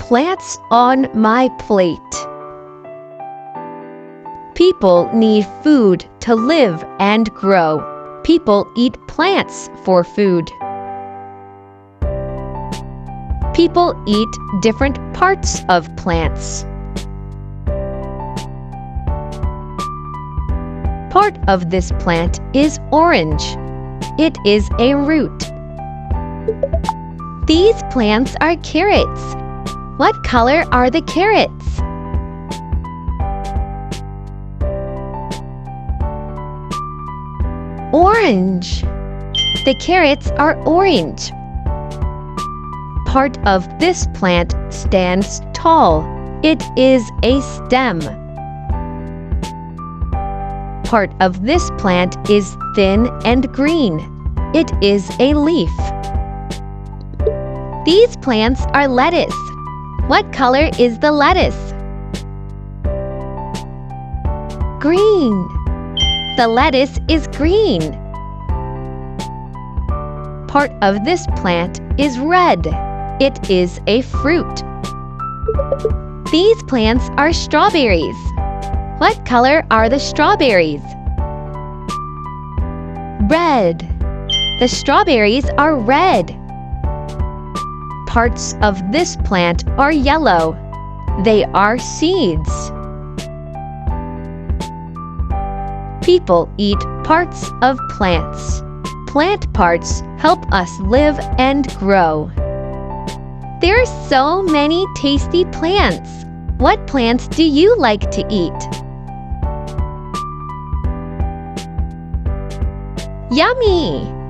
Plants on my plate. People need food to live and grow. People eat plants for food. People eat different parts of plants. Part of this plant is orange. It is a root. These plants are carrots. What color are the carrots? Orange. The carrots are orange. Part of this plant stands tall. It is a stem. Part of this plant is thin and green. It is a leaf. These plants are lettuce. What color is the lettuce? Green. The lettuce is green. Part of this plant is red. It is a fruit. These plants are strawberries. What color are the strawberries? Red. The strawberries are red. Parts of this plant are yellow. They are seeds. People eat parts of plants. Plant parts help us live and grow. There are so many tasty plants. What plants do you like to eat? Yummy!